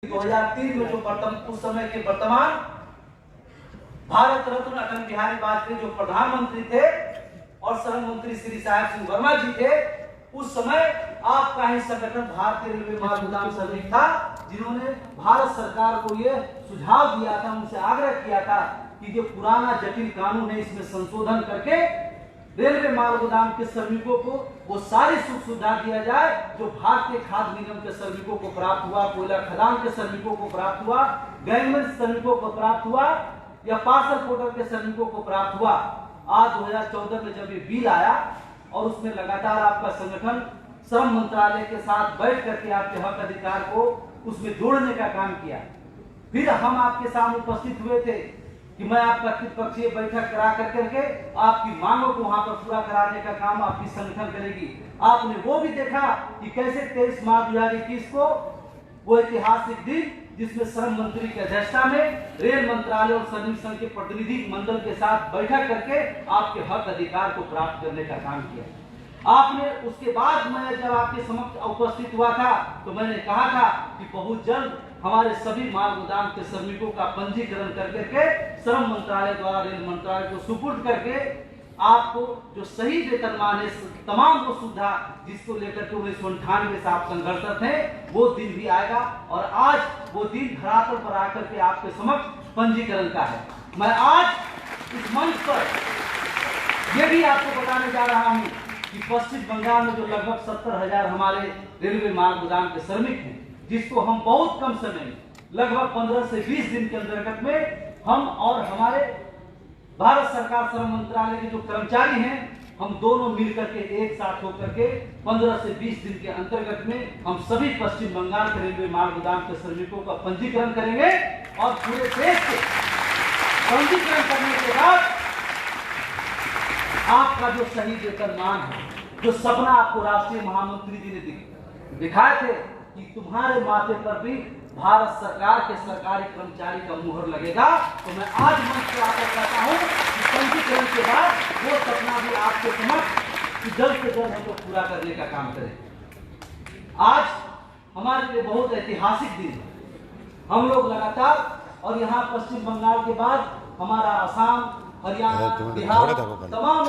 2003 में जो उस समय के वर्तमान भारत रत्न अटल बिहारी वाजपेयी जो प्रधानमंत्री थे और श्रम मंत्री श्री साहेब सिंह वर्मा जी थे, उस समय आपका ही संगठन भारतीय रेलवे माल गुदाम श्रमिक था, जिन्होंने भारत सरकार को यह सुझाव दिया था, उनसे आग्रह किया था कि जो पुराना जटिल कानून है इसमें संशोधन करके रेलवे माल गोदाम के श्रमिकों को वो सारी सुख सुविधा दिया जाए जो भारतीय खाद्य निगम के श्रमिकों को प्राप्त हुआ, कोयला खदान के श्रमिकों को प्राप्त हुआ, गैंगमैन श्रमिकों को प्राप्त हुआ या पार्सल पोर्टर के श्रमिकों को प्राप्त हुआ। आज 2014 में जब ये बिल आया और उसमें लगातार आपका संगठन श्रम मंत्रालय के साथ बैठ करके आपके हक अधिकार को उसमें जोड़ने का काम किया, फिर हम आपके सामने उपस्थित हुए थे कि मैं आपका त्रिपक्षीय बैठक करा करके आपकी मांगों को वहां पर पूरा कराने का काम आपकी संगठन करेगी। आपने वो भी देखा कि कैसे 23 मार्च 2021 को वो ऐतिहासिक दिन जिसमें श्रम मंत्री की अध्यक्षता में रेल मंत्रालय और श्रमिक संघ के प्रतिनिधि मंडल के साथ बैठक करके आपके हक अधिकार को प्राप्त करने का काम किया। आपने उसके बाद मैं जब आपके समक्ष उपस्थित हुआ था तो मैंने कहा था कि बहुत जल्द हमारे सभी माल गोदाम के श्रमिकों का पंजीकरण करके श्रम मंत्रालय द्वारा रेल मंत्रालय को सुपुर्द करके आपको जो सही वेतनमान है, तमाम वो सुविधा जिसको लेकर के 1998 से आप संघर्षरत हैं, वो दिन भी आएगा और आज वो दिन धरातल पर आकर के आपके समक्ष पंजीकरण का है। मैं आज इस मंच पर यह भी आपको बताने जा रहा हूँ कि पश्चिम बंगाल में जो लगभग 70,000 हमारे रेलवे माल गोदाम के श्रमिक हैं, जिसको हम बहुत कम समय में लगभग 15 से 20 दिन के अंतर्गत में हम और हमारे भारत सरकार श्रम मंत्रालय के जो कर्मचारी हैं, हम दोनों मिलकर के एक साथ होकर के 15 से 20 दिन के अंतर्गत में हम सभी पश्चिम बंगाल के रेलवे माल गोदाम के श्रमिकों का पंजीकरण करेंगे और पूरे देश के पंजीकरण करने के बाद आपका जो सही वेतनमान है, जो सपना आपको राष्ट्रीय महामंत्री जी ने दिखाए थे कि तुम्हारे माथे पर भी भारत सरकार के सरकारी कर्मचारी का मुहर लगेगा, तो मैं आज मंच पर आकर कहता हूं कि पंजीकरण के बाद वो सपना भी आपके समक्ष जल्द से जल्द हम लोग पूरा करने का काम करें। आज हमारे लिए बहुत ऐतिहासिक दिन है। हम लोग लगातार और यहाँ पश्चिम बंगाल के बाद हमारा असम, हरियाणा, बिहार, तमाम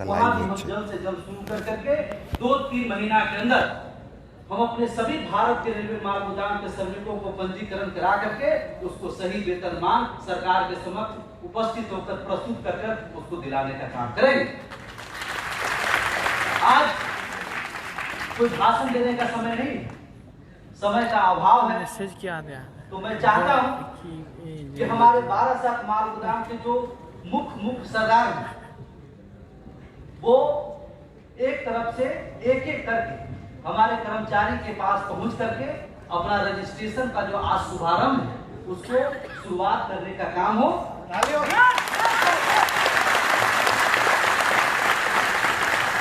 वहां भी हम जल्द से जल्द शुरू करके 2-3 महीना के अंदर हम अपने सभी भारत के रेलवे माल गोदाम के श्रमिकों को पंजीकरण करा करके उसको सही वेतनमान सरकार के समक्ष उपस्थित होकर प्रस्तुत कर उसको दिलाने का काम करेंगे। आज कोई भाषण देने का समय नहीं, समय का अभाव है। मैसेज क्या आ गया? तो मैं चाहता हूं कि हमारे 12 माल गोदाम के जो मुख्य सरदार हैं, वो एक तरफ से एक एक करके हमारे कर्मचारी के पास पहुंच करके अपना रजिस्ट्रेशन का जो आज शुभारंभ है उसको शुरुआत करने का काम हो।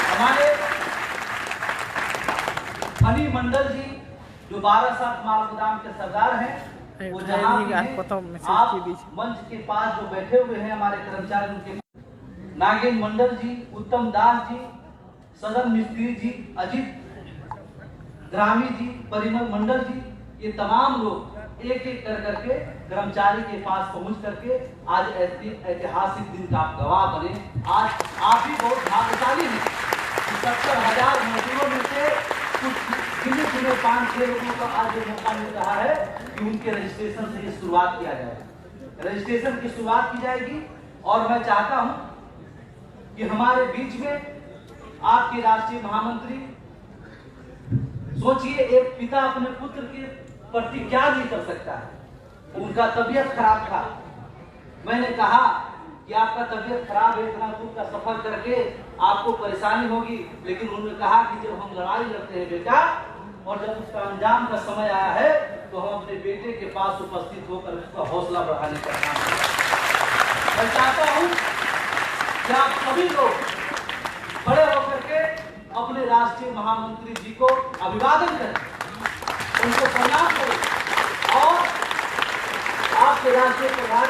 हमारे फनी मंडल जी जो 12 माल गोदाम के सरदार हैं, वो जहां आप मंच के पास जो बैठे हुए हैं हमारे कर्मचारी, उनके नागेन मंडल जी, उत्तम दास जी, सदन मिस्त्री जी, अजीत ग्रामी जी, परिमल मंडल जी, ये तमाम लोग एक एक करके कर्मचारी के पास पहुंच करके आज ऐतिहासिक दिन का आप गवाह बने। आज आप भी बहुत भाग्यशाली हैं कि 70,000 मजदूरों में से कुछ गिने 5-6 लोगों को आज ये मौका मिल रहा है कि उनके रजिस्ट्रेशन से ये शुरुआत किया जाए। रजिस्ट्रेशन की शुरुआत की जाएगी और मैं चाहता हूं कि हमारे बीच में आपके राष्ट्रीय महामंत्री, सोचिए एक पिता अपने पुत्र के प्रति क्या नहीं कर सकता है। उनका तबीयत खराब था, मैंने कहा कि आपका तबीयत खराब है, इतना दूर का सफर करके आपको परेशानी होगी, लेकिन उन्होंने कहा कि जब हम लड़ाई लड़ते हैं बेटा और जब उसका अंजाम का समय आया है तो हम अपने बेटे के पास उपस्थित होकर उसका हौसला बढ़ाने का काम करें। मैं चाहता हूं कि आप सभी लोग खड़े होकर के अपने राष्ट्रीय महामंत्री जी को अभिवादन करें, उनको प्रणाम करें और आपके राष्ट्रीय प्रधान,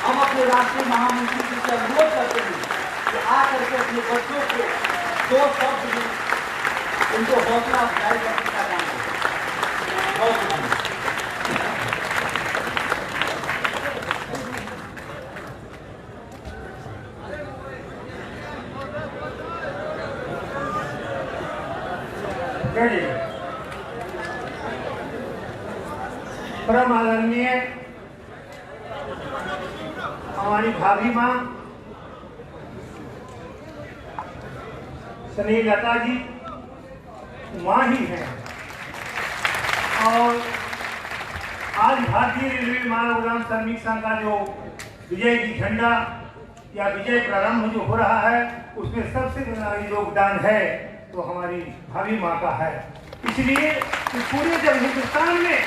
हम अपने राष्ट्रीय महामंत्री जी से अनुरोध करते हैं कि आकर के अपने बच्चों को 2 शब्द में उनको हौसला अफजाई करने का काम करें। बहुत परम आदरणीय हमारी भाभी माँ स्नेहलता जी माँ ही है। और आज भारतीय रेलवे मानव उड़ान श्रमिक संघ का जो विजय की झंडा या विजय प्रारंभ जो हो रहा है उसमें सबसे बड़ा योगदान है तो हमारी भाभी माँ का है। इसलिए पूरे जब हिंदुस्तान में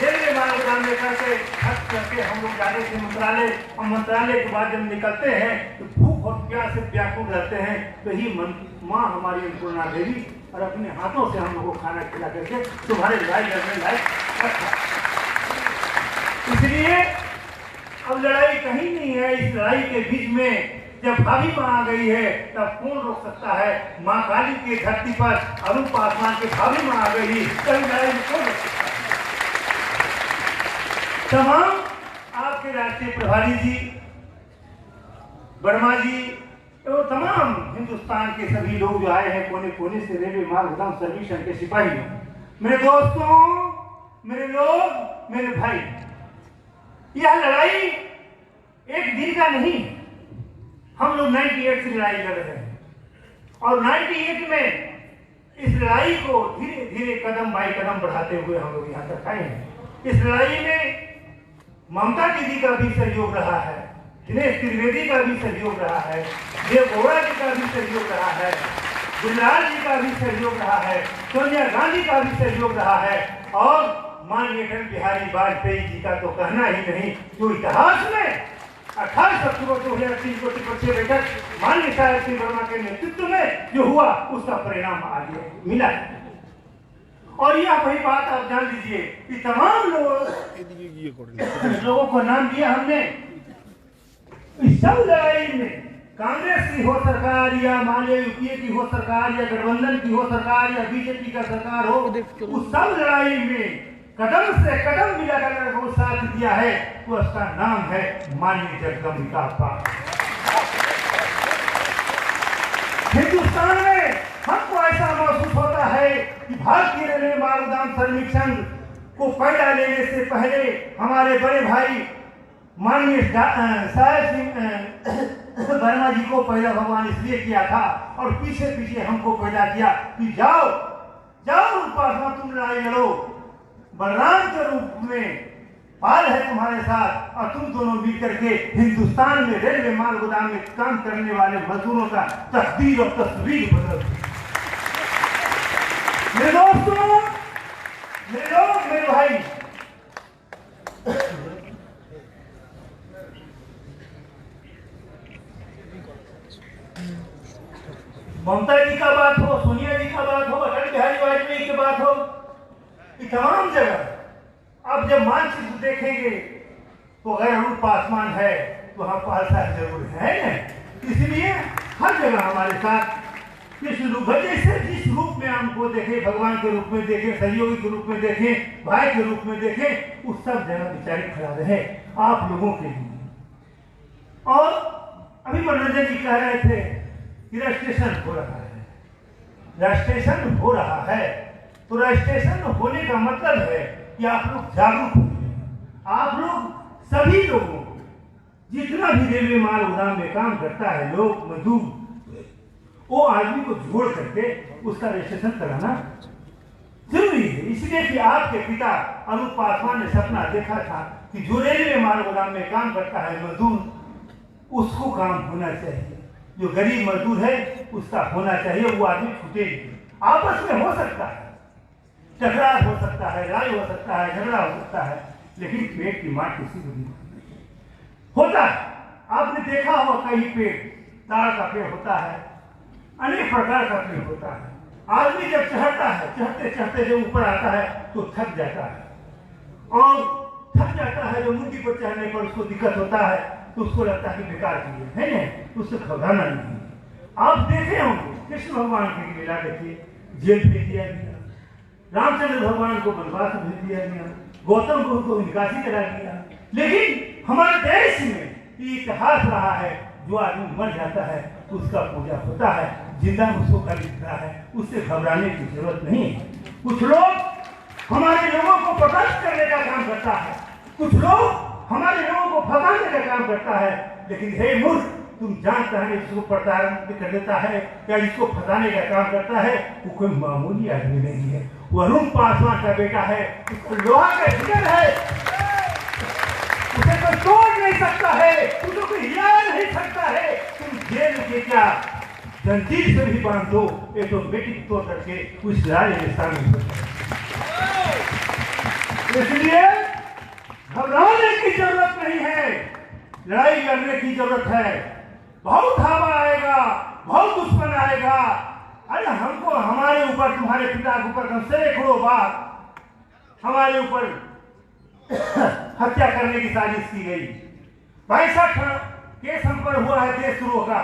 रेलवे मानव उड़ान लेकर के खर्च करके हम लोग जाने से मंत्रालय और मंत्रालय के बाद जब निकलते हैं तो भूख और प्यास से व्याकुल रहते हैं। तो ही माँ हमारी अन्नपूर्णा देवी और अपने हाथों से हम लोग को खाना खिला करके तुम्हारे लायक रखा। इसलिए अब लड़ाई कहीं नहीं है। इस लड़ाई के बीच में जब भाभी माँ आ गई है तब कौन रोक सकता है। माँ काली के धरती पर अरुण पासवान के भाभी माँ आ गई, कभी लड़ाई में कौन रोक सकता है। तमाम आपके राष्ट्रीय प्रभारी जी, वर्मा जी एवं तमाम हिंदुस्तान के सभी लोग जो आए हैं कोने कोने से, रेलवे मार्ग उड़ान सर्विस संघ के सिपाही, मेरे दोस्तों, मेरे लोग, मेरे भाई, यह लड़ाई एक दिन का नहीं। हम लोग 98 से लड़ाई लड़ रहे हैं और 98 में इस लड़ाई को धीरे धीरे कदम बाई कदम बढ़ाते हुए हम लोग यहाँ तक आए हैं। इस लड़ाई में ममता दीदी का भी सहयोग रहा है, दिनेश त्रिवेदी का भी सहयोग रहा है, देव गौड़ा जी का भी सहयोग रहा है, गुजराल जी का भी सहयोग रहा है, सोनिया गांधी का भी सहयोग रहा है और माननीय अटल बिहारी वाजपेयी जी का तो कहना ही नहीं। जो इतिहास में 28 अक्टूबर 2003 को त्रिपक्षीय बैठक माननीय साहेब सिंह वर्मा के नेतृत्व में जो हुआ उसका परिणाम आगे मिला। और यह वही बात आप जान लीजिए कि तमाम लोगों को नाम दिया हमने। इस सब लड़ाई में कांग्रेस की हो सरकार या मान यूपीए की हो सरकार या गठबंधन की हो सरकार या बीजेपी का सरकार हो, उस सब लड़ाई में कदम से कदम मिलाकर वो साथ दिया है तो उसका नाम है माननीय जगदम्बिका पाल। हिंदुस्तान में हमको ऐसा महसूस होता है कि भारतीय रेलवे मार्ग उड़ान श्रमिक संघ को पैदा लेने से पहले हमारे बड़े भाई माननीय साहेब सिंह वर्मा जी को पैदा भगवान इसलिए किया था और पीछे पीछे हमको पैदा किया कि जाओ जाओ पासवान तुम लड़ाई लड़ो, बलराम के रूप में पाल है तुम्हारे साथ और तुम दोनों मिलकर के हिंदुस्तान में रेलवे मार्ग उड़ान में काम करने वाले मजदूरों का तकदीर और तस्वीर बदल। मेरे दोस्तों, मेरे लोग, मेरे भाई, ममता जी का बात हो, सोनिया जी का बात हो, अटल बिहारी वाजपेयी की बात हो, तमाम जगह अब जब मानचित्र देखेंगे तो अगर अरुण पासवान है तो हम पाल साहब जरूर है न। इसलिए हर जगह हमारे साथ जिस रूप जैसे जिस रूप में हमको देखे, भगवान के रूप में देखे, सहयोगी के रूप में देखे, भाई के रूप में देखे, उस सब जगह बेचारे खड़ा रहे आप लोगों के लिए। और अभी मनोरंजन जी कह रहे थे कि रजिस्ट्रेशन हो रहा है, रजिस्ट्रेशन हो रहा है तो रजिस्ट्रेशन होने का मतलब है कि आप लोग जागरूक होंगे। आप लोग सभी लोगों को, जितना भी रेलवे माल उड़ान में काम करता है, लोग मजदूर, वो आदमी को जोड़ करके उसका रजिस्ट्रेशन कराना जरूरी है। इसलिए कि आपके पिता अरुण पासवान ने सपना देखा था कि जो रेलवे माल उड़ान में काम करता है मजदूर, उसको काम होना चाहिए। जो गरीब मजदूर है उसका होना चाहिए, वो आदमी छूटे। आपस में हो सकता है टकराव, हो सकता है लड़ाई, हो सकता है झगड़ा, हो सकता है, लेकिन पेट की मार किसी को नहीं होता है। आपने देखा होगा कई पेड़, ताड़ का पेड़ होता है, अनेक प्रकार का पेड़ होता है। आदमी जब चढ़ता है, चढ़ते चढ़ते जब ऊपर आता है तो थक जाता है और थक जाता है। जब मुंडी पर चढ़ने पर उसको दिक्कत होता है तो उसको लगता है कि बेकार की है ना, उससे घबराना नहीं। आप देखे होंगे कृष्ण भगवान की लीला देखिए, जेल भेज दिया गया, रामचंद्र भगवान को वनवास भेज दिया गया, गौतम बुद्ध को निकासी करा दिया। लेकिन हमारे देश में ये इतिहास रहा है, जो आदमी मर जाता है उसका पूजा होता है, जिंदा उसको कर दिखता है, उससे घबराने की जरूरत नहीं है। कुछ लोग हमारे लोगों को प्रताड़ित करने का काम करता है, कुछ लोग हमारे लोगों को फंसाने का काम करता है। लेकिन हे मूर्ख, तुम जानता है जिसको प्रताड़ित कर देता है या जिसको फंसाने का काम करता है वो कोई मामूली आदमी नहीं है, वो अरुण पासवान का बेटा है, लोहा का जिगर है, उसे कोई तोड़ नहीं सकता है, उसे कोई हिला नहीं सकता है। तुम जेल के क्या जंजीर से भी बांध दो, ऑटोमेटिक तोड़ करके उस लड़ाई में शामिल हो जाए। इसलिए घबराने की जरूरत नहीं है, लड़ाई लड़ने की जरूरत है। बहुत हवा आएगा, बहुत दुश्मन आएगा। अरे हमको हमारे ऊपर, तुम्हारे पिता के ऊपर सैकड़ों बार हमारे ऊपर हत्या करने की साजिश की गई। 62 केस हम पर हुआ है देशद्रोह का।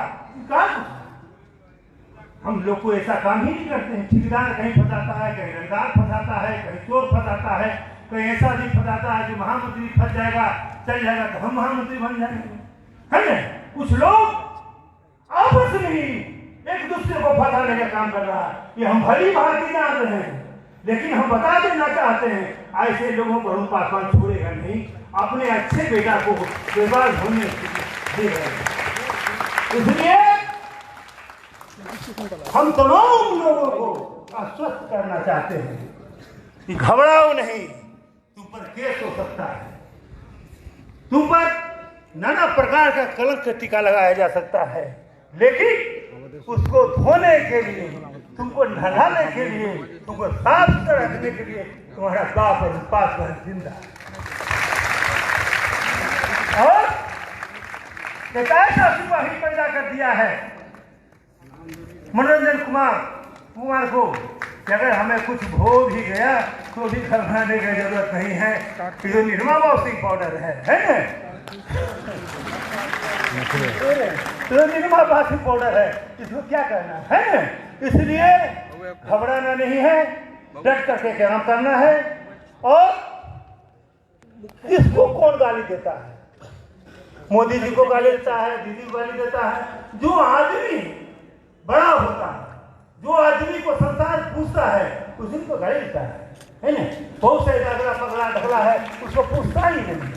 हम लोग को ऐसा काम ही नहीं करते हैं। ठेकेदार कहीं फंसाता है, कहीं रंगदार फंसाता है, कहीं चोर फंसाता है, कहीं ऐसा भी फंसाता है कि महामंत्री फंस जाएगा, चल जाएगा तो हम महामंत्री बन जाएंगे, है ना। कुछ लोग आपस में ही एक दूसरे को फंसाने का काम कर रहा है। ये हम भली भांति जान रहे हैं, लेकिन हम बता देना चाहते हैं ऐसे लोगों को अरुण पासवान छोड़ेगा नहीं, अपने अच्छे बेटा को बर्बाद होने देगा। इसलिए हम तमाम लोगों को आश्वस्त करना चाहते हैं कि घबराओ नहीं, तुम पर केस हो सकता है, तुम पर नाना प्रकार का कलंक का टीका लगाया जा सकता है, लेकिन उसको धोने के लिए, तुमको नहलाने के लिए, तुमको साफ सुथरा रखने के लिए तुम्हारा बाप और पासवान जिंदा और एक ऐसा सिपाही पैदा कर दिया है मनोरंजन कुमार को कि अगर हमें कुछ हो भी गया तो भी घबराने की जरूरत नहीं है। जो निरमा वॉशिंग पाउडर है ना, तो निरमा वॉशिंग पाउडर है, इसको क्या करना है ना। इसलिए घबराना नहीं है, डट करके काम करना है। और इसको कौन गाली देता है? मोदी जी को गाली देता है, दीदी को गाली देता है। जो आदमी बड़ा होता है, जो आदमी को संसार पूछता है, उसी को गाली देता है ना। बहुत से अगला पगला ढगला है, उसको पूछता ही नहीं।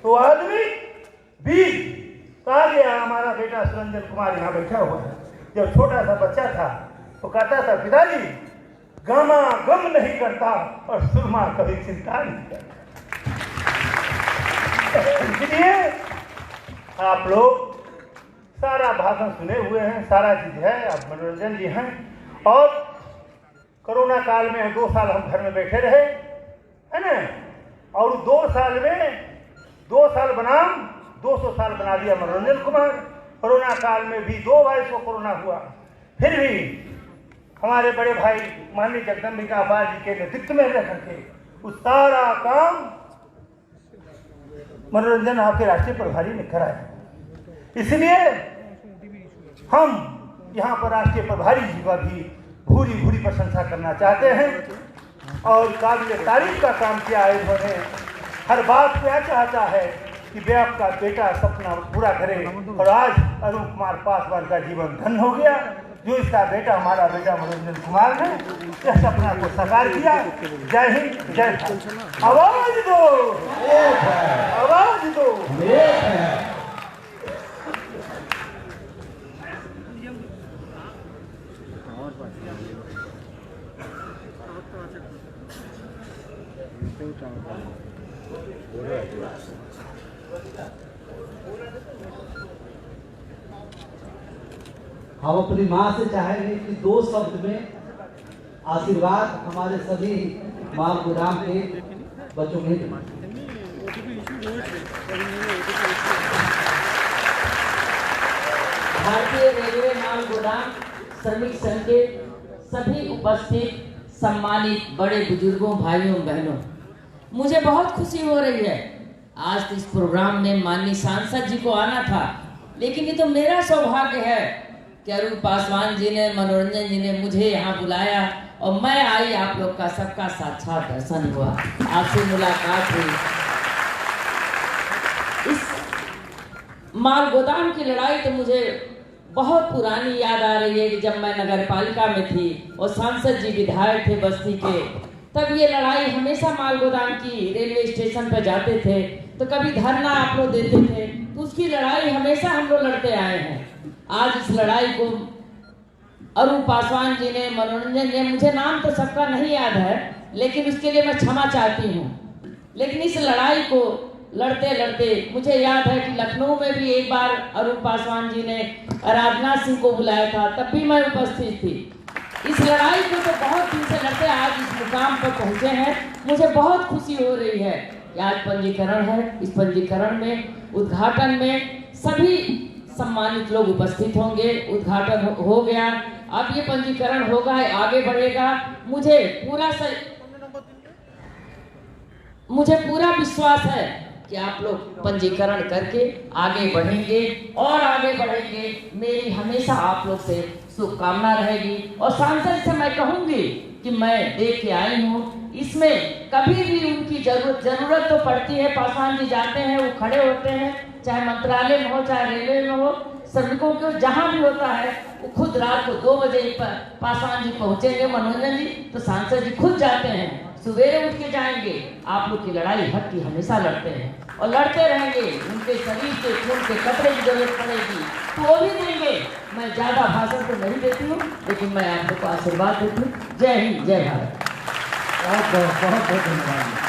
तो आदमी भी कहा गया, हमारा बेटा सुरंजन कुमार यहाँ बैठा हुआ है, जब छोटा सा बच्चा था तो कहता था पिताजी गामा गम नहीं करता और सुरमा कभी चिंता नहीं करता। इसलिए आप लोग सारा भाषण सुने हुए हैं, सारा चीज है, आप मनोरंजन जी हैं। और कोरोना काल में 2 साल हम घर में बैठे रहे, है ना, और 2 साल में 2 साल बनाम 200 साल बना दिया मनोरंजन कुमार। कोरोना काल में भी 2 बार इसको कोरोना हुआ, फिर भी हमारे बड़े भाई माननीय जगदम्बिका पाल जी के नेतृत्व में रह करके उस सारा काम मनोरंजन आपके राष्ट्रीय प्रभारी ने कराया। इसलिए हम यहाँ पर राष्ट्रीय प्रभारी जी का भी भूरी भूरी प्रशंसा करना चाहते हैं और काबिल तारीफ का काम किया है इन्होंने। हर बात क्या चाहता है कि वे आपका बेटा सपना पूरा करे, और आज अरुण कुमार पासवान का जीवन धन्य हो गया। जो इसका बेटा, हमारा बेटा मनोरंजन कुमार ने इस सपना को साकार किया। जय हिंद, जय भारत। आवाज दो, आवाज दो। हम अपनी माँ से चाहेंगे कि 2 शब्द में आशीर्वाद हमारे सभी माल गोदाम के बच्चों के लिए। भारतीय रेलवे माल गोदाम श्रमिक संघ के सभी उपस्थित सम्मानित बड़े बुजुर्गों, भाइयों, बहनों, मुझे बहुत खुशी हो रही है। आज इस प्रोग्राम में माननीय सांसद जी को आना था, लेकिन ये तो मेरा सौभाग्य है कि अरुण पासवान जी ने, मनोरंजन जी ने मुझे यहाँ बुलाया और मैं आई। आप लोग का सबका साक्षात दर्शन हुआ, आपसे मुलाकात हुई। इस माल गोदाम की लड़ाई तो मुझे बहुत पुरानी याद आ रही है कि जब मैं नगर पालिका में थी और सांसद जी विधायक थे बस्ती के, तब ये लड़ाई हमेशा माल गोदाम की रेलवे स्टेशन पर जाते थे तो कभी धरना आप लोग देते थे, तो उसकी लड़ाई हमेशा हम लोग लड़ते आए हैं। आज इस लड़ाई को अरुण पासवान जी ने, मनोरंजन जी, मुझे नाम तो सबका नहीं याद है, लेकिन उसके लिए मैं क्षमा चाहती हूँ। लेकिन इस लड़ाई को लड़ते लड़ते मुझे याद है कि लखनऊ में भी एक बार अरुण पासवान जी ने राजनाथ सिंह को बुलाया था, तब भी मैं उपस्थित थी। इस लड़ाई को तो बहुत दिन से लड़ते आज इस मुकाम पर पहुंचे हैं। मुझे बहुत खुशी हो रही है कि आज पंजीकरण है। इस पंजीकरण में, उद्घाटन में सभी सम्मानित लोग उपस्थित होंगे। उद्घाटन हो गया, अब ये पंजीकरण होगा, आगे बढ़ेगा। मुझे पूरा विश्वास है कि आप लोग पंजीकरण करके आगे बढ़ेंगे और आगे बढ़ेंगे। मेरी हमेशा आप लोग से शुभकामना रहेगी। और सांसद से मैं कहूंगी कि मैं देख के आई हूँ, इसमें कभी भी उनकी जरूरत तो पड़ती है। पासवान जी जाते हैं, वो खड़े होते हैं, चाहे मंत्रालय में हो, चाहे रेलवे में हो, श्रमिकों को जहाँ भी होता है, वो खुद रात को 2 बजे पासवान जी पहुंचेंगे। मनोरंजन जी तो सांसद जी खुद जाते हैं, सवेरे उठ के जाएंगे। आप लोग की लड़ाई हक की हमेशा लड़ते हैं और लड़ते रहेंगे। उनके शरीर के खून के कतरे की जरूरत पड़ेगी तो वो भी देंगे। मैं ज्यादा भाषण तो नहीं देती हूँ, लेकिन मैं आप लोग को आशीर्वाद देती हूँ। जय हिंद, जय भारत। बहुत धन्यवाद।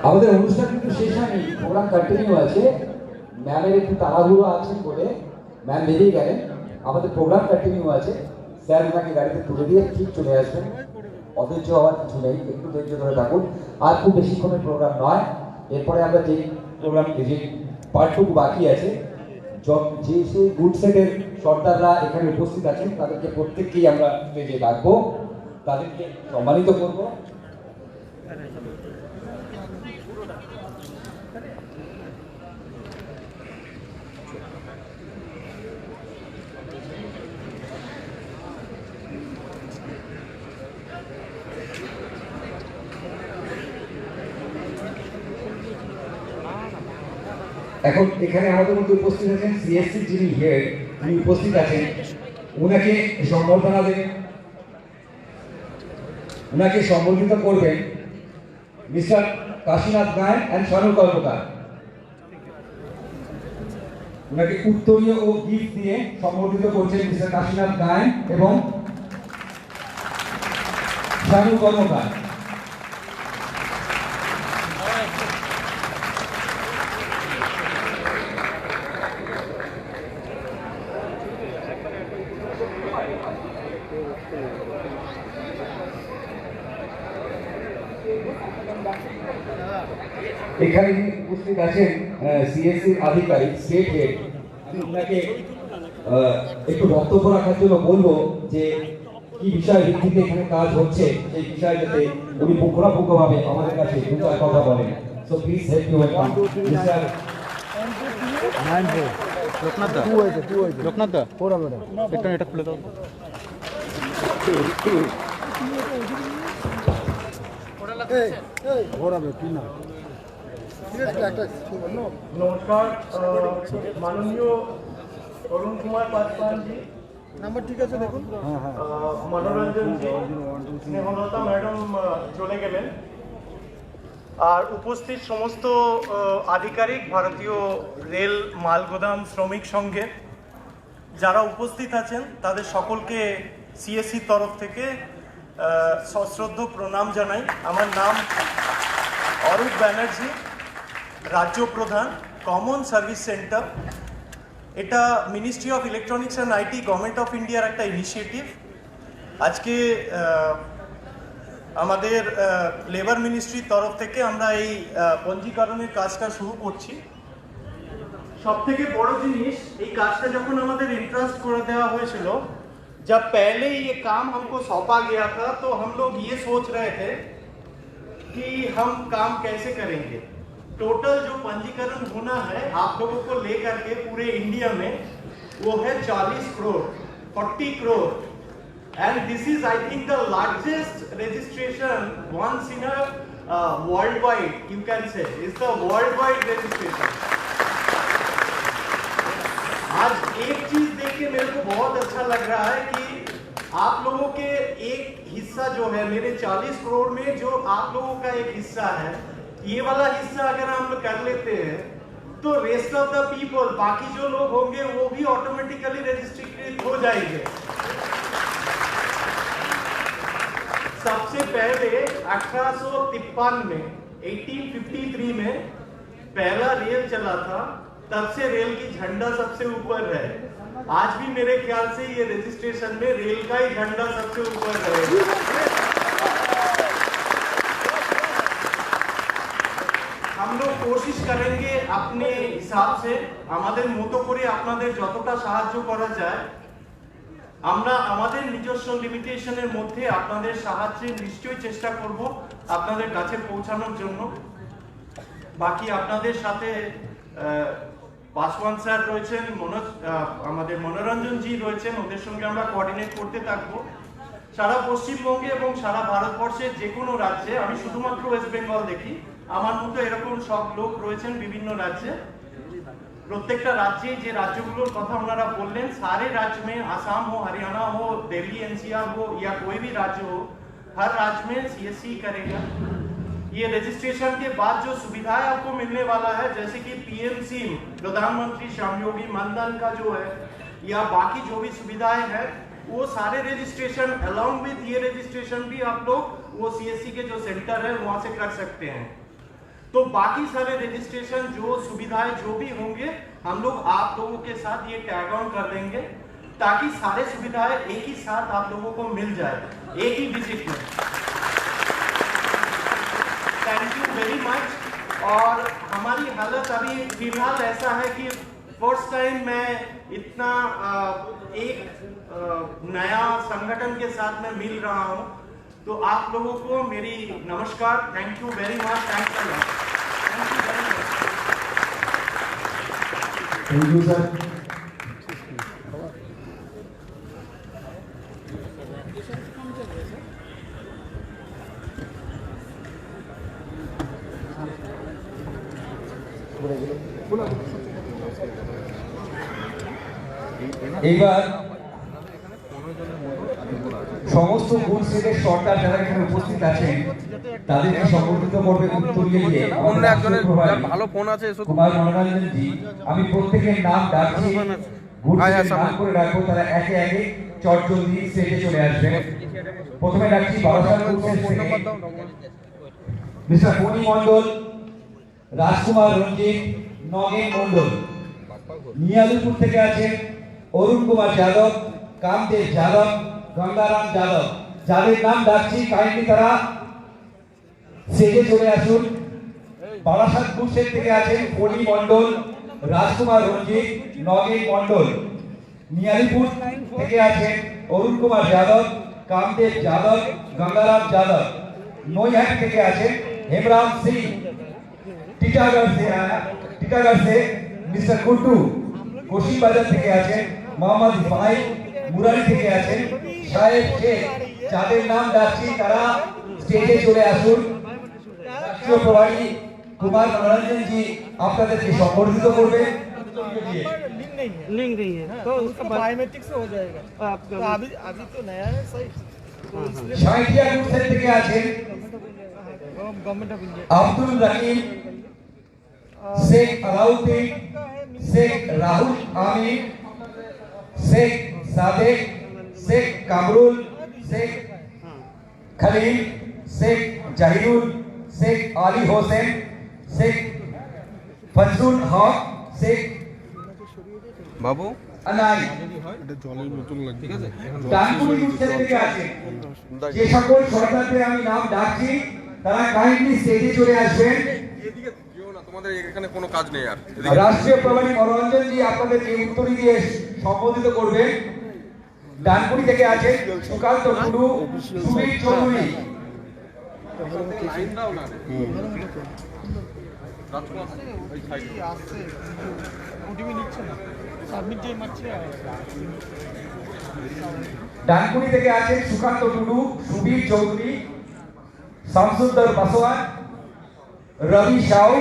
আমাদের অনুষ্ঠান কিন্তু শেষ হয়নি, প্রোগ্রাম কন্টিনিউ আছে। ম্যামের একটু তাড়াহুড়ো আছে বলে ম্যাম বেরিয়ে গেলেন। আমাদের প্রোগ্রাম কন্টিনিউ আছে। স্যার ওনাকে গাড়িতে তুলে দিয়ে ঠিক চলে আসবেন। অধৈর্য হওয়ার কিছু নেই, একটু ধৈর্য ধরে থাকুন। আর খুব বেশিক্ষণের প্রোগ্রাম নয়। এরপরে আমরা যে প্রোগ্রাম, যে পার্টটুকু বাকি আছে, যে সেই গুড সেটের সর্দাররা এখানে উপস্থিত আছেন, তাদেরকে প্রত্যেককেই আমরা স্টেজে ডাকবো, তাদেরকে সম্মানিত করবো। এখন এখানে আমাদের মধ্যে উপস্থিত আছেন সিএসসি যিনি হেড, উনি উপস্থিত আছেন। উনাকে সম্বর্ধনা দেবেন, উনাকে সম্বর্ধিত করবেন মিস্টার কাশীনাথ গায়েন অ্যান্ড শানু কর্মকার। উনাকে উত্তরীয় ও গিফট দিয়ে সম্বর্ধিত করছেন মিস্টার কাশীনাথ গায়েন এবং শানু কর্মকার। এখানে উপস্থিত আছেন সিএসসির আধিকারিক, স্টেট হেড। ওনাকে একটু বক্তব্য রাখার জন্য বলবো যে কি বিষয় ভিত্তিতে এখানে কাজ হচ্ছে, সেই বিষয়ে যাতে উনি পুঙ্খানুপুঙ্খভাবে আমাদের কাছে দু চার কথা বলেন। So please help you welcome mister Loknath da. Loknath da, এটা খুলে দাও। ঘোরাবে কি না নমস্কার, মাননীয় অরুণ কুমার পাসওয়ান জি, নাম্বার ঠিক আছে দেখুন। মনোরঞ্জন জি, স্নেহলতা ম্যাডাম চলে গেলেন, আর উপস্থিত সমস্ত আধিকারিক, ভারতীয় রেল মালগোদাম শ্রমিক সংঘের যারা উপস্থিত আছেন তাদের সকলকে সিএসসি তরফ থেকে সশ্রদ্ধ প্রণাম জানাই। আমার নাম অরূপ ব্যানার্জি, রাজ্য প্রধান, কমন সার্ভিস সেন্টার। এটা ministry of electronics and IT, government of ইন্ডিয়ার একটা ইনিশিয়েটিভ। আজকে আমাদের লেবার মিনিস্ট্রির তরফ থেকে আমরা এই পঞ্জীকরণের কাজটা শুরু করছি। সব থেকে বড় জিনিস, এই কাজটা যখন আমাদের इंटरेस्ट করে দেওয়া হয়েছিল, जब पहले ये काम हमको सौंपा गया था तो हम लोग ये सोच रहे थे कि हम काम कैसे करेंगे। टोटल जो पंजीकरण होना है आप लोगों को लेकर के पूरे इंडिया में, वो है 40 crore, 40 crore, and this is I think the largest registration once in a worldwide, you can say, is the worldwide registration। आज एक चीज देख के मेरे को बहुत अच्छा लग रहा है कि आप लोगों के एक हिस्सा जो है, मेरे 40 करोड़ में जो आप लोगों का एक हिस्सा है, ये वाला हिस्सा अगर हम लोग कर लेते हैं तो रेस्ट ऑफ द पीपल, बाकी जो लोग होंगे वो भी ऑटोमेटिकली रजिस्ट्रेटेड हो जाएंगे। सबसे पहले 1853 में 1853 में पहला रेल चला था, तब से रेल की झंडा सबसे ऊपर है। आज भी मेरे ख्याल से ये रजिस्ट्रेशन में रेल का ही झंडा सबसे ऊपर रहेगा। हम लोग कोशिश करेंगे अपने हिसाब से, আমাদের মতো করে আপনাদের যতটা সাহায্য করা যায় আমরা আমাদের নিজস্ব লিমিটেশনের মধ্যে আপনাদের সাহায্যে নিশ্চয়ই চেষ্টা করব আপনাদের কাছে পৌঁছানোর জন্য। বাকি আপনাদের সাথে পাসওয়ান স্যার রয়েছেন, আমাদের মনোরঞ্জন জি রয়েছেন, ওদের সঙ্গে আমরা কোঅর্ডিনেট করতে থাকবো। সারা পশ্চিমবঙ্গে এবং সারা ভারতবর্ষের যে কোনো রাজ্যে, আমি শুধুমাত্র ওয়েস্ট বেঙ্গল দেখি, আমার মতো এরকম সব লোক রয়েছেন বিভিন্ন রাজ্যে। प्रत्येकटा राज्य, जे राज्यों कथा ओनारा बोलें, सारे राज्य में, आसाम हो, हरियाणा हो, दिल्ली एनसीआर हो या कोई भी राज्य हो, हर राज्य में सीएससी करेगा। ये रजिस्ट्रेशन के बाद जो सुविधाएं आपको मिलने वाला है, जैसे कि पीएम सीम, प्रधानमंत्री श्रमयोगी मनधन का जो है, या बाकी जो भी सुविधाएं हैं, वो सारे रजिस्ट्रेशन अलोंग विद ये रजिस्ट्रेशन भी आप लोग वो सीएससी के जो सेंटर है वहां से कर सकते हैं। तो बाकी सारे रजिस्ट्रेशन जो सुविधाएं जो भी होंगे, हम लोग आप लोगों के साथ ये टैग ऑन कर देंगे ताकि सारे सुविधाएं एक ही साथ आप लोगों को मिल जाए एक ही विजिट में। Thank you very much. और हमारी हालत अभी फिलहाल ऐसा है कि फर्स्ट टाइम मैं इतना एक नया संगठन के साथ में मिल रहा हूं, तो आप लोगों को मेरी नमस्कार, thank you very much, thanks a lot, thank you very much. Thank you sir. এইবার সমস্ত গুণ সেটের সরকার যারা এখানে উপস্থিত আছেন তাদেরকে সম্বোধিত করবে উত্তরীয় দিয়ে অন্য একজনের ভালো ফোন আছে কুমার মনোরঞ্জন জি। আমি প্রত্যেকের নাম ডাকছি, গুণ সেটের নাম করে রাখবো, তারা একে একে চটজলদি স্টেজে চলে আসবেন। প্রথমে ডাকছি বারাসাত গুণ সেট থেকে মিস্টার ফণি মণ্ডল, রাজকুমার রঞ্জিত, নগেন মণ্ডল। নিয়ালিপুর থেকে আছেন অরুণ কুমার যাদব, কামদেব যাদব, গঙ্গারাম যাদব। যাদের নাম ডাকছি কাইন্ডলি তারা স্টেজে চলে আসুন। বারাসাত গুরসেট থেকে আছেন ফণি মণ্ডল, রাজকুমার রঞ্জিত, নগেন মণ্ডল। নিয়ালিপুর থেকে আছেন অরুণ কুমার যাদব, কামদেব যাদব, গঙ্গারাম যাদব। নৈহাটি থেকে আছেন হেমরাম সিং। টিটাগড় से মিস্টার কুট্টু। কোশি বাজার থেকে আছেন মোহাম্মদ ভাই। মুরারি থেকে আছেন সাহেব শেখ। যাদের নাম ডাকছি তারা স্টেজে চলে আসুন। রাষ্ট্রীয় প্রভারী কুমার মনোরঞ্জন জি আপনাদেরকে সম্বর্ধিত করবে। लिंक नहीं है तो उसका बायोमेट्रिक से हो जाएगा तो अभी अभी तो नया है सही तो इसलिए সাঁইথিয়া গ্রুপ থেকে আছেন गवर्नमेंट ऑफ इंडिया আব্দুল রহিম, শেখ আলাউদ্দিন, শেখ রাহুল আমিন, শেখ সাদেক, শেখ কামরুল, শেখ খলিল, শেখ জাহিদুল, শেখ আলী হোসেন, শেখ ফজলুল হক, শেখ বাবু আনাই। ডানকুনি গ্রুপ থেকে আছেন যে সকল সরকারদের আমি নাম ডাকছি তারা কাইন্ডলি স্টেজে চলে আসবেন। এদিকে যেও না, তোমাদের এখানে কোনো কাজ নেই আর। রাষ্ট্রীয় প্রভারী মনোরঞ্জন জি আপনাদেরকে উত্তরী দিয়ে সম্বোধিত করবেন। ডানকুনি থেকে আছেন সুকান্ত টুডু, সুবীর চৌধুরী। লাইন দাও না রাজকুমার ওই সাইডে আসছে ওটিপি নিচ্ছে না সাবমিট যে মারছে ডানকুনি থেকে আছেন সুকান্ত টুডু, সুবীর চৌধুরী, শামসুদ্দর পাসওয়ান, রবি সাউ।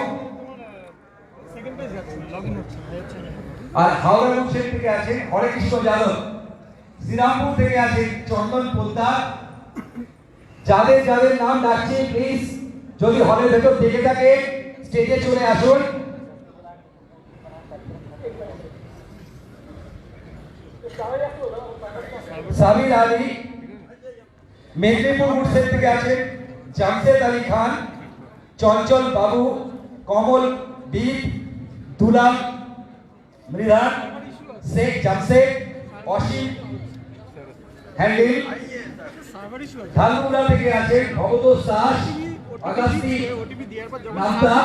সেকেন্ড পেজ যাচ্ছে লগইন হচ্ছে না আর হাওড়া গ্রুপ থেকে আছেন হরেকৃষ্ণ যাদব। শ্রীরামপুর থেকে আছেন চন্দন পোদ্দার। যাদের যাদের নাম ডাকছি প্লিজ যদি হলের ভেতর দেখে থাকে স্টেজে চলে আসুন। সাবির আলী। মেদিনীপুর গ্রুপ থেকে আছেন জামশেদ আলী খান, চঞ্চল বাবু, কমল দীপ, দুলাল মৃধান, শেখ জামশেদ, অসীম হ্যান্ডিল। ঝালমুড়া থেকে আছেন ভগতোষ দাস, আগাস্তি নামদা।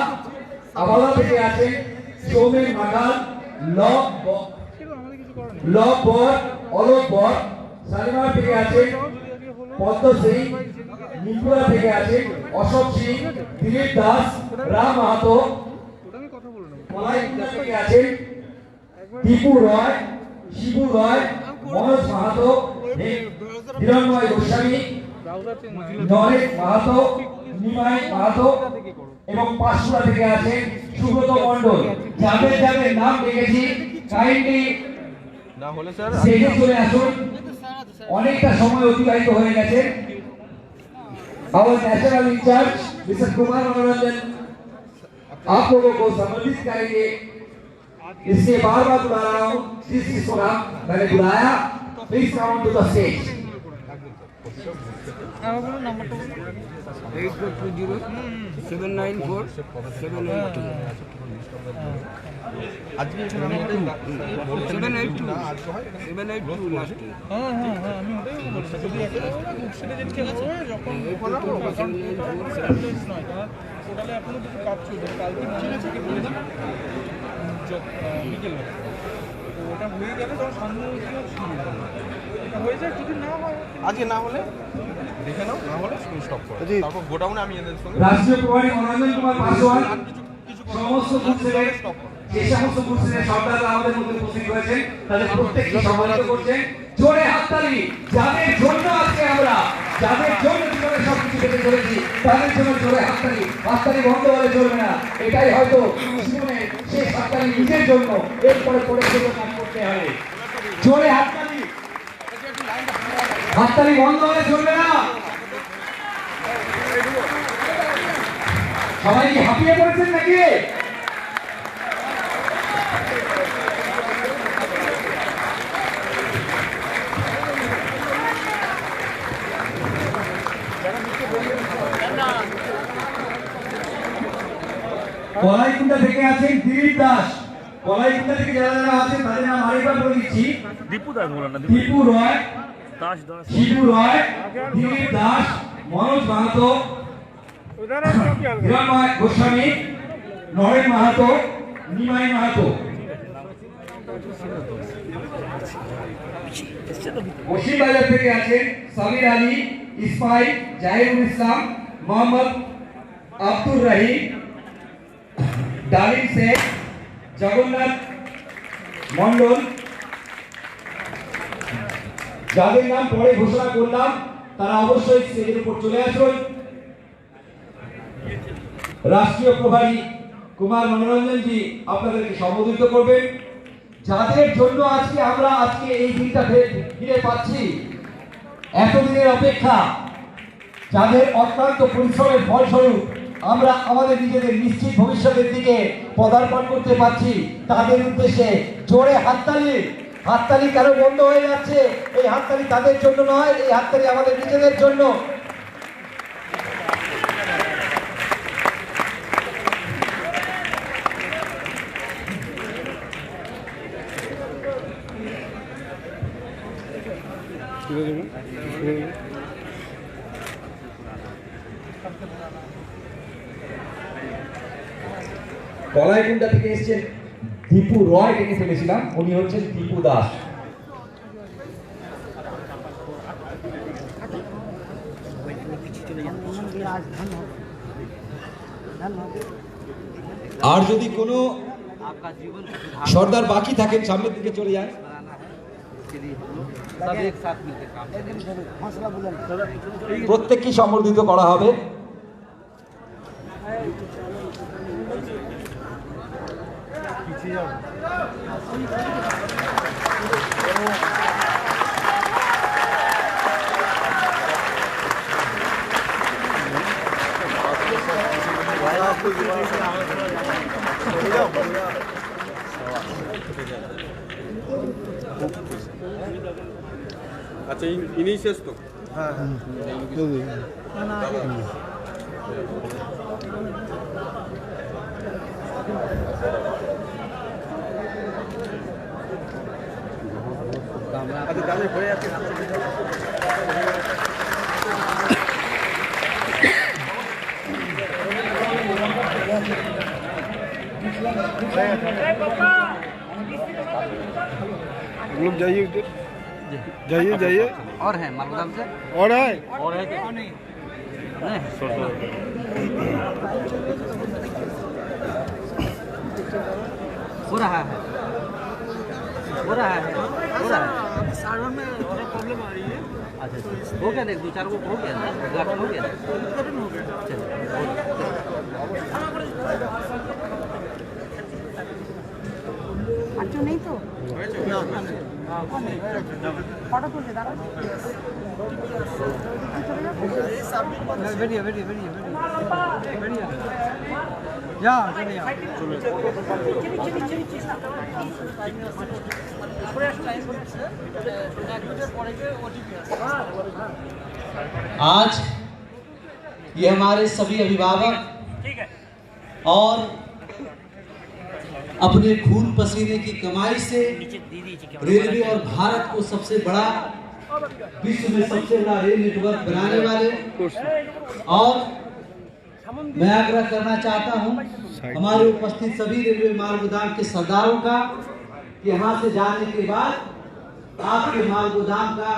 আবালা থেকে আছেন সৌমেন মাকাল, লব বর, অলোক বর। শালিমার থেকে আছেন পদ্ম সিং। নিপুরা থেকে আছেন অশোক সিং, দিলীপ দাস, রাম মাহাতো। কলাইকুণ্ডা থেকে আছেন দীপু রয়, শিবু রয়, মনোজ মাহাতো, হিরণময় গোস্বামী, নরেশ মাহাতো, নিমাই মাহাতো এবং পাঁশকুড়া থেকে আছেন সুব্রত মণ্ডল। যাদের যাদের নাম দেখেছি কাইন্ডলি না হলে স্যার স্টেজে চলে আসুন। অনেকটা সময় অতিবাহিত হয়ে গেছে। Our national incharge mister Kumar Manoranjan आप लोगों को संबोधित करेंगे। इसलिए बार बार बुला रहा हूँ, जिस जिसको नाम मैंने बुलाया please come on to the stage. Number 82079478 আজকে এখানে আমাদের 782 লাস্ট হ্যাঁ আমি ওটাই বলছি যদি একটা সেটা যেতে হবে যখন নয় কারণ টোটালে এখনো দুটো কাজ চলছে কালকে মনে আছে কি বলেছি বিকেল তো ওটা হয়ে গেলে তখন সন্ধ্যা এটা হয়ে যায় যদি না হয় আজকে না হলে দেখে নাও, না হলে স্টপ করো। তারপর গোডাউনে আমি এদের সঙ্গে রাষ্ট্রীয় প্রভারী মনোরঞ্জন কুমার পাসওয়ান সমস্ত বুথের যে সমস্ত বুথের সরকাররা আমাদের মধ্যে উপস্থিত হয়েছেন তাদের প্রত্যেককে সম্মানিত করছেন। জোরে হাততালি যাদের জন্য আজকে আমরা যাদের জন্য জীবনে সবকিছু পেতে চলেছি তাদের জন্য জোরে হাততালি। হাততালি বন্ধ হলে চলবে না। এটাই হয়তো জীবনে শেষ হাততালি নিজের জন্য, এরপরে পরে জন্য কাজ করতে হবে। জোরে হাততালি, হাততালি বন্ধ হলে চলবে না। সবাই কি হাঁপিয়ে পড়েছেন নাকি? কলাইকুণ্ডা থেকে আছেন দিলীপ দাস। কলাইকুণ্ডা থেকে যারা যারা আছেন তাদের নাম আরেকবার বলে দিচ্ছি। দীপু রয়, শিবু রয়, দিলীপ দাস, মনোজ মাহাতো, হিরণময় গোস্বামী, নরেন মাহাতো, নিমাই মাহাতো। বসিরবাজার থেকে আছেন সামির আলী, ইসমাইল, জাহিরুল ইসলাম, মোহাম্মদ আব্দুর রহিম, ডালিম শেখ, জগন্নাথ মন্ডল। যাদের নাম পরে ঘোষণা করলাম তারা অবশ্যই স্টেজের উপর চলে আসুন। রাষ্ট্রীয় প্রভারী কুমার মনোরঞ্জন জি আপনাদেরকে সম্বোধিত করবেন। যাদের জন্য আজকে এই দিনটা ফিরে পাচ্ছি, এতদিনের অপেক্ষা, যাদের অত্যন্ত পরিশ্রমের ফলস্বরূপ আমরা আমাদের নিজেদের নিশ্চিত ভবিষ্যতের দিকে পদার্পণ করতে পারছি, তাদের উদ্দেশ্যে জোরে হাততালি। হাততালি কেন বন্ধ হয়ে যাচ্ছে? এই হাততালি তাদের জন্য নয়, এই হাততালি আমাদের নিজেদের জন্য। কলাইকুণ্ডা থেকে এসেছেন দীপু রয়, ডেকে ফেলেছিলাম, উনি হচ্ছেন দীপু দাস। আর যদি কোনো সর্দার বাকি থাকেন সামনের দিকে চলে যান। প্রত্যেককে সম্বর্ধিত করা হবে। আচ্ছা, ইনি শেষ তো? लोग जाइए उधर, जाइए जाइए। और है मालूम से और है हो रहा है, हो रहा है, हो रहा है। सावन में थोड़ा प्रॉब्लम आ रही है। अच्छा, हो गया, देख 2-4 को हो गया, उद्घाटन हो गया, उद्घाटन हो गया। अच्छा, नहीं तो ফটো তুলতে দাঁড়া। বেরিয়ে বেরিয়ে বেরিয়ে বেরিয়ে যা চলে যাও। आज ये हमारे सभी अभिभावक और अपने खून पसीने की कमाई से रेलवे और भारत को सबसे बड़ा, विश्व में सबसे बड़ा रेल नेटवर्क बनाने वाले, और मैं आग्रह करना चाहता हूं हमारे उपस्थित सभी रेलवे माल गोदाम के सरदारों का, यहाँ से जाने के बाद आपके माल गोदाम का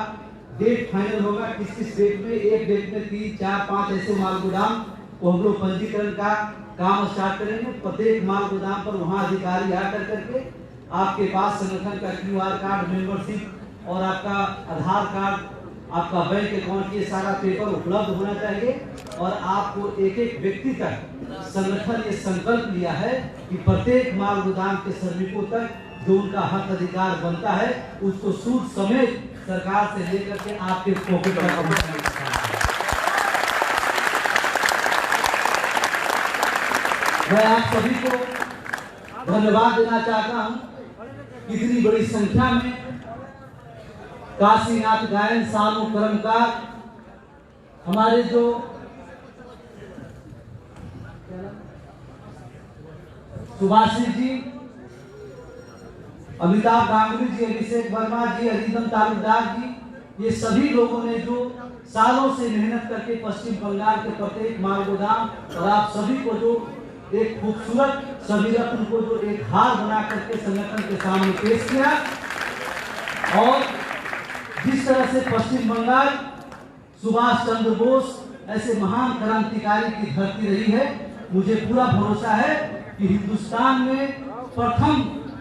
डेट फाइनल होगा, किस डेट में, एक डेट में 3, 4, 5 ऐसे माल गोदाम को हम लोग पंजीकरण का काम स्टार्ट करेंगे। प्रत्येक माल गोदाम पर वहां अधिकारी आकर करके आपके पास संगठन का QR कार्ड, मेंबरशिप और आपका आधार कार्ड, आपका बैंक अकाउंट, ये सारा पेपर उपलब्ध होना चाहिए। और आपको एक एक व्यक्ति तक संगठन ये संकल्प लिया है कि प्रत्येक माल गोदाम के श्रमिकों तक जो उनका हक अधिकार बनता है उसको सूद समेत सरकार से लेकर के आपके पॉकेट में। मैं आप सभी को धन्यवाद देना चाहता हूं, इतनी बड़ी संख्या में काशीनाथ गायन सानू कर्मकार, हमारे जो सुभाषित जी, अमिताभ गांगुली जी, अभिषेक वर्मा जी, अजीतम तालुकदार जी, ये सभी लोगों ने जो सालों से मेहनत करके पश्चिम बंगाल के प्रत्येक माल गोदाम और आप सभी को जो एक खूबसूरत सभी रत्न को जो एक हार बना करके संगठन के सामने पेश किया, और जिस तरह से पश्चिम बंगाल सुभाष चंद्र बोस ऐसे महान क्रांतिकारी की धरती रही है, मुझे पूरा भरोसा है कि हिंदुस्तान में प्रथम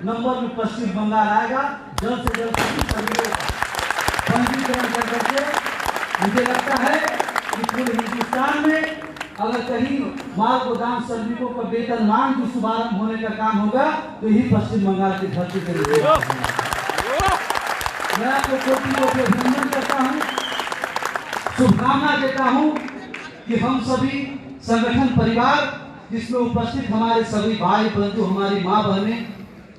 नंबर में पश्चिम बंगाल आएगा। जल्द से जल्द पंजीकरण कर करके मुझे लगता है कि पूरे हिंदुस्तान में अगर कहीं माल गोदाम श्रमिकों का वेतनमान की शुभारंभ होने का काम होगा तो यही पश्चिम बंगाल की धरती पर होगा। मैं आपको कोटि कोटि अभिनंदन करता हूँ, शुभकामना देता हूँ कि हम सभी संगठन परिवार जिसमें उपस्थित हमारे सभी भाई बंधु, हमारी माँ बहनें,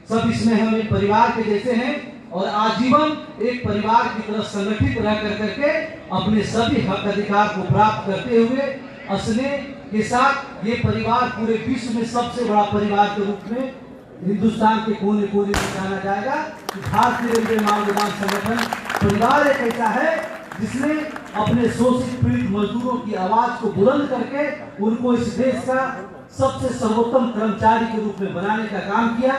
सब इसमें हम एक परिवार के जैसे हैं और आजीवन एक परिवार की तरह संगठित रह करके अपने सभी हक अधिकार को प्राप्त करते हुए स्नेह के साथ ये परिवार पूरे विश्व में सबसे बड़ा परिवार के रूप में हिंदुस्तान के कोने कोने में जाना जाएगा। भारतीय रेलवे माल गोदाम संगठन परिवार एक ऐसा है जिसने अपने शोषित पीड़ित मजदूरों की आवाज को बुलंद करके उनको इस देश का सबसे सर्वोत्तम कर्मचारी के रूप में बनाने का काम किया।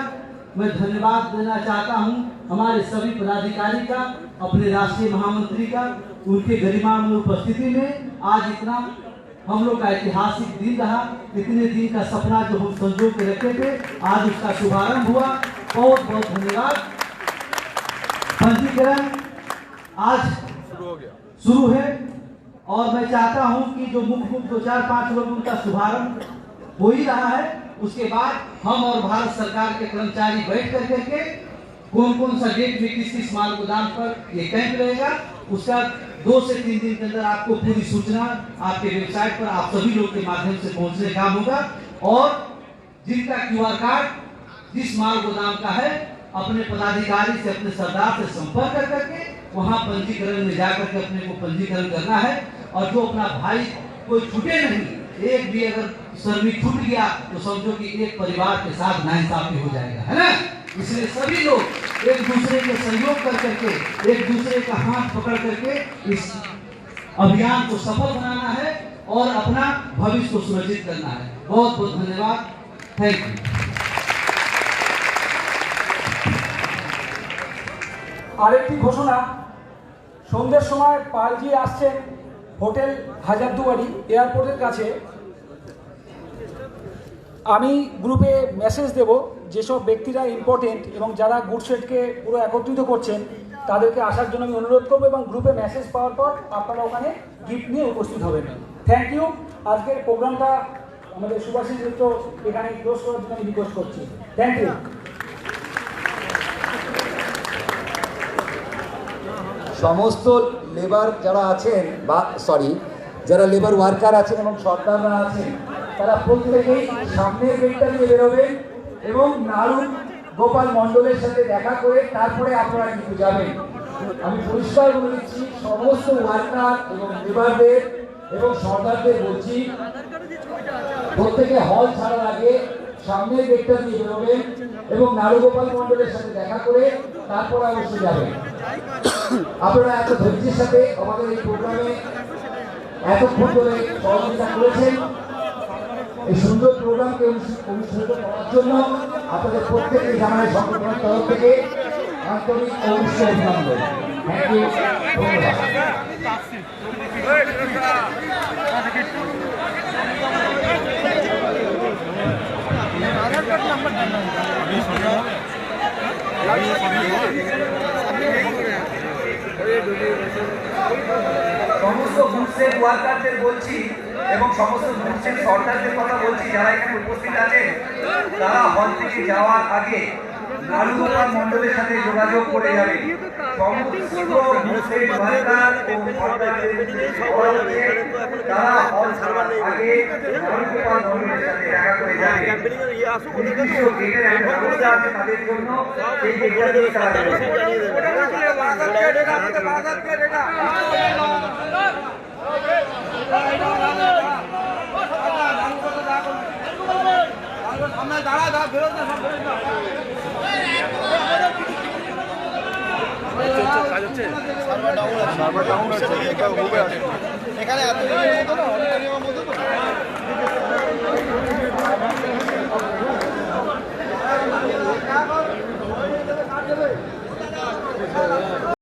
मैं धन्यवाद देना चाहता हूं हमारे सभी पदाधिकारी का, अपने राष्ट्रीय महामंत्री का, उनके गरिमामय उपस्थिति में आज इतना हम लोग का ऐतिहासिक दिन रहा। इतने दिन का सपना जो हम संजो के रखे थे, आज उसका शुभारंभ हुआ। बहुत बहुत धन्यवाद। पंजीकरण आज शुरू है और मैं चाहता हूं कि जो मुख्य 2-4-5 लोग उनका शुभारंभ हो ही रहा है, उसके बाद हम और भारत सरकार के कर्मचारी बैठ करके कौन कौन सा डेट में किस किस माल गोदाम पर ये कैंप रहेगा, उसका 2 से 3 दिन के अंदर आपको पूरी सूचना आपके वेबसाइट पर आप सभी लोग के माध्यम से पहुंचने का होगा। और जिनका QR कार्ड जिस माल गोदाम का है, अपने पदाधिकारी से, अपने सरदार से संपर्क करके वहां पंजीकरण में जाकर के अपने को पंजीकरण करना है। और जो अपना भाई कोई छूटे नहीं, एक भी अगर श्रमिक छूट गया तो समझो कि एक परिवार के साथ नाइंसाफी हो जाएगा, है ना। इसलिए सभी लोग एक दूसरे के सहयोग कर करके, एक दूसरे का हाथ पकड़ करके इस अभियान को सफल बनाना है और अपना भविष्य को सुरक्षित करना है। बहुत बहुत धन्यवाद। Thank you. আরেকটি ঘোষণা, সন্ধ্যের সময় পালজি আসছেন হোটেল হাজারদুয়ারি এয়ারপোর্টের কাছে। আমি গ্রুপে মেসেজ দেব, যেসব ব্যক্তিরা ইম্পর্টেন্ট এবং যারা গুডসেটকে পুরো একত্রিত করছেন তাদেরকে আসার জন্য আমি অনুরোধ করবো এবং গ্রুপে মেসেজ পাওয়ার পর আপনারা ওখানে গিফট নিয়ে উপস্থিত হবেন। Thank you. আজকের প্রোগ্রামটা আমাদের সুভাষিস মিত্র এখানে ক্লোজ করার জন্য আমি রিকোয়েস্ট করছি। Thank you. সমস্ত লেবার যারা আছেন বা যারা লেবার ওয়ার্কার আছেন এবং সরকাররা আছেন, তারা প্রত্যেকেই সামনের গেটটা দিয়ে বেরোবেন এবং নারুন গোপাল মণ্ডলের সাথে দেখা করে তারপরে আপনারা কিন্তু যাবেন। আমি পরিষ্কার বলে দিচ্ছি, সমস্ত ওয়ার্কার এবং লেবারদের এবং সরকারদের বলছি, প্রত্যেকে হল ছাড়ার আগে সামনের গেটটা দিয়ে বেরোবেন এবং নারুগোপাল মণ্ডলের সাথে দেখা করে তারপরে অবশ্যই যাবেন। আপনারা এত ধৈর্যের সাথে আমাদের এই প্রোগ্রামে এতক্ষণ ধরে সহযোগিতা করেছেন। এই সুন্দর প্রোগ্রামকে অনুষ্ঠিত করার জন্য আপনাদের প্রত্যেককে জানাই সংগঠনের তরফ থেকে আন্তরিক অবশ্যই অভিনন্দন। Thank you. সমস্ত গুডসের ওয়ার্কারদের বলছি এবং সমস্ত গুডসের সরকারদের কথা বলছি, যারা এখানে উপস্থিত আছেন তারা হল থেকে যাওয়ার আগে নারুগোপাল মণ্ডলের সাথে যোগাযোগ করে যাবে। সমস্ত গুডসের ওয়ার্কার ও সরকারদের তারা হল ছাড়ার আগে নারুগোপাল মণ্ডলের সাথে দেখা করে যাবে। নির্দিষ্ট গেটের একটা ব্যবস্থা আছে তাদের জন্য, সেই গেটটা দিয়ে তারা এখানে